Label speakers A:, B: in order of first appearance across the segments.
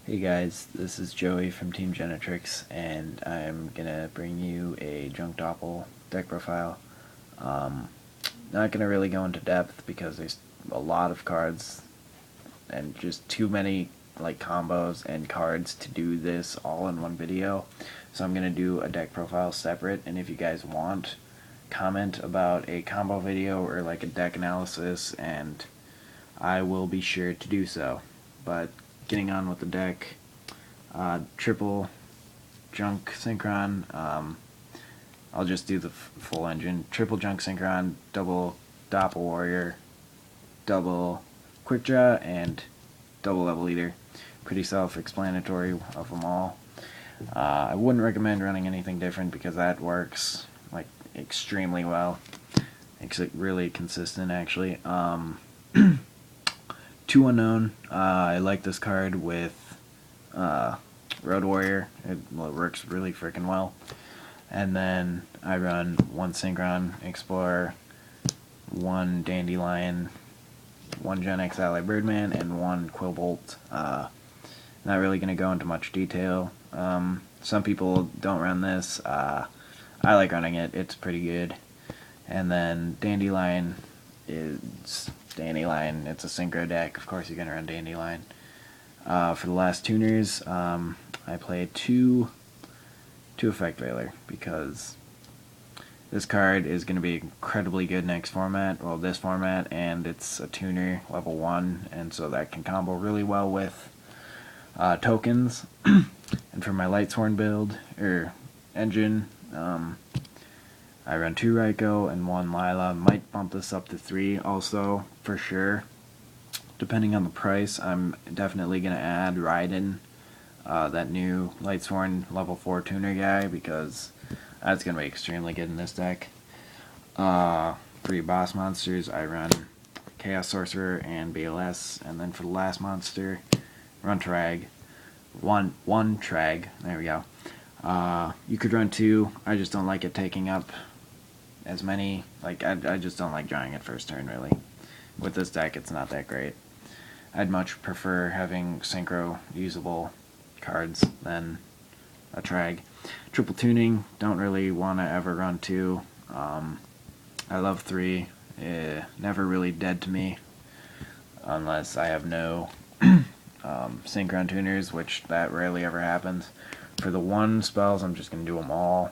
A: Hey guys, this is Joey from Team Genetrix, and I'm gonna bring you a junk Doppel deck profile. Not gonna really go into depth because there's a lot of cards and just too many combos and cards to do this all in one video. So I'm gonna do a deck profile separate, and if you guys want, comment about a combo video or like a deck analysis, and I will be sure to do so. But getting on with the deck, triple junk synchron. I'll just do the full engine. Triple junk synchron, double Doppel warrior, double quick draw, and double level leader. Pretty self-explanatory of them all. I wouldn't recommend running anything different because that works like extremely well. Makes it really consistent actually. 2 unknown. I like this card with Road Warrior. It works really freaking well. And then I run 1 Synchron Explorer, 1 Dandelion, 1 Gen X Ally Birdman, and 1 Quillbolt. Not really going to go into much detail. Some people don't run this. I like running it. It's pretty good. And then Dandelion is Dandelion. It's a synchro deck. Of course, you're going to run Dandelion. For the last tuners, I played 2 Effect Veiler because this card is going to be incredibly good next format, well this format, and it's a tuner, level 1, and so that can combo really well with tokens. And for my Lightsworn build, or engine, I run 2 Raikou and 1 Lila. Might bump this up to 3 also, for sure. Depending on the price, I'm definitely going to add Raiden, that new Lightsworn level 4 tuner guy, because that's going to be extremely good in this deck. For your boss monsters, I run Chaos Sorcerer and BLS, and then for the last monster, run Trag. One Trag, there we go. You could run 2, I just don't like it taking up as many, I just don't like drawing it first turn, really. With this deck, it's not that great. I'd much prefer having synchro usable cards than a Trag. Triple tuning, don't really want to ever run 2. I love 3. Never really dead to me unless I have no synchron tuners, which that rarely ever happens. For the 1 spells, I'm just going to do them all.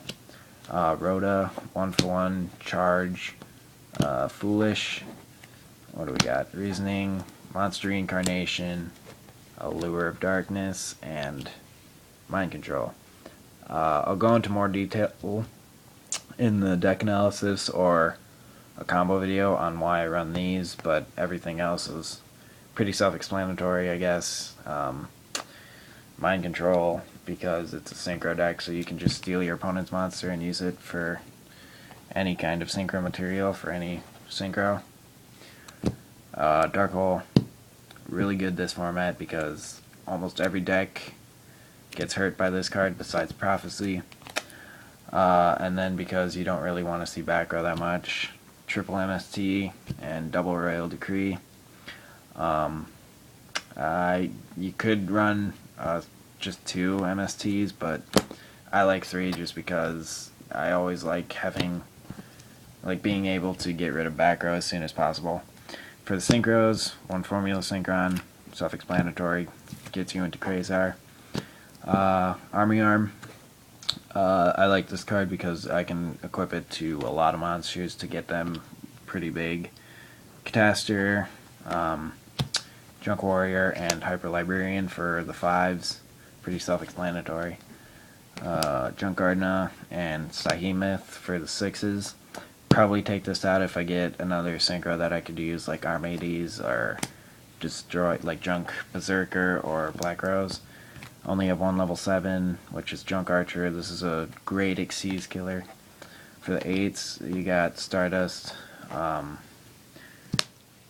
A: Rhoda, 1-for-1, Charge, Foolish, what do we got? Reasoning, Monster Reincarnation, Allure of Darkness, and Mind Control. I'll go into more detail in the deck analysis or a combo video on why I run these, but everything else is pretty self-explanatory, I guess. Mind Control, because it's a synchro deck, so you can just steal your opponent's monster and use it for any kind of synchro material for any synchro. Dark Hole, really good this format because almost every deck gets hurt by this card besides Prophecy. And then because you don't really want to see back row that much, triple MST and double Royal Decree. You could run just 2 MSTs, but I like 3 just because I always like being able to get rid of back row as soon as possible. For the synchros, 1 Formula Synchron, self-explanatory, gets you into Quasar. Army Arm, I like this card because I can equip it to a lot of monsters to get them pretty big. Catastor, Junk Warrior, and Hyper Librarian for the 5s, pretty self-explanatory. Junk Gardna and Sahemith for the 6s. Probably take this out if I get another synchro that I could use, like Armades or destroy, like Junk Berserker or Black Rose. Only have 1 level 7, which is Junk Archer. This is a great Xyz killer. For the 8s, you got Stardust,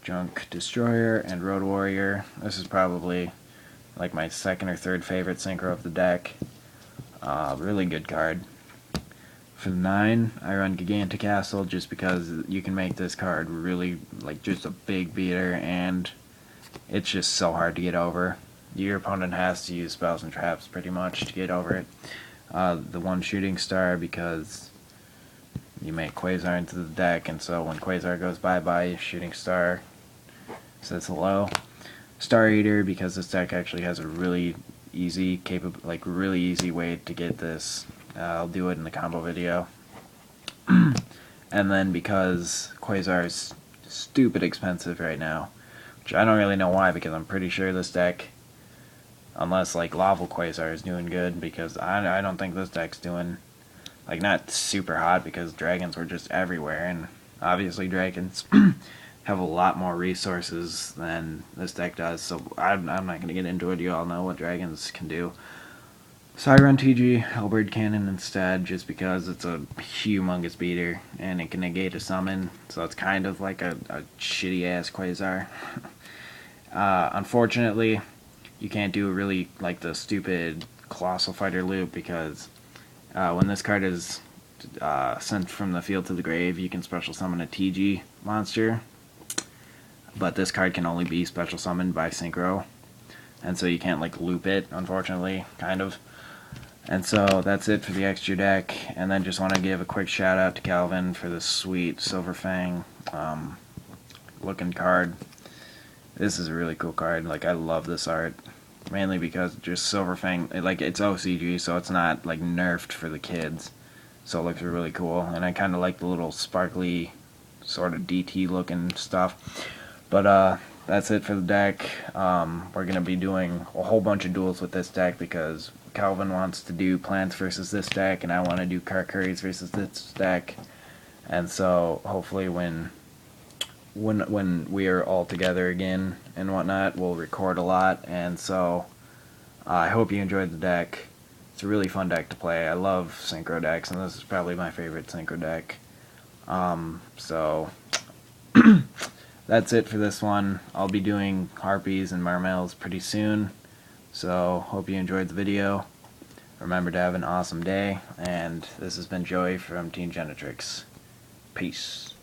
A: Junk Destroyer, and Road Warrior. This is probably like my 2nd or 3rd favorite synchro of the deck. Really good card. For the 9, I run Gigantic Castle just because you can make this card really, just a big beater, and it's just so hard to get over. your opponent has to use spells and traps pretty much to get over it. The one shooting star because you make Quasar into the deck, and so when Quasar goes bye-bye, shooting star says hello. Star Eater because this deck actually has a really easy really easy way to get this. I'll do it in the combo video. And then because Quasar is stupid expensive right now, which I don't really know why, because I'm pretty sure this deck, unless like Lava Quasar is doing good, because I don't think this deck's doing, like, not super hot, because dragons were just everywhere, and obviously dragons have a lot more resources than this deck does, so I'm not going to get into it. You all know what dragons can do. So I run TG Hellbird Cannon instead, just because it's a humongous beater, and it can negate a summon, so it's kind of like a shitty-ass Quasar. Unfortunately, you can't do really like the stupid Colossal Fighter loop, because when this card is sent from the field to the grave, you can special summon a TG monster, but this card can only be special summoned by Synchro, and so you can't like loop it, unfortunately, kind of. And so that's it for the extra deck, and then just want to give a quick shout out to Calvin for this sweet Silver Fang looking card. This is a really cool card. Like, I love this art, mainly because just Silver Fang, like, it's OCG, so it's not like nerfed for the kids, so it looks really cool. And I kind of like the little sparkly sort of DT looking stuff. But that's it for the deck. We're gonna be doing a whole bunch of duels with this deck, because Calvin wants to do Plants versus this deck, and I want to do Karkuris versus this deck. And so hopefully when we are all together again and whatnot, we'll record a lot. And so I hope you enjoyed the deck. It's a really fun deck to play. I love synchro decks, and this is probably my favorite synchro deck. So that's it for this one. I'll be doing Harpies and Marmels pretty soon, so hope you enjoyed the video. Remember to have an awesome day, and this has been Joey from Team Genetrix. Peace.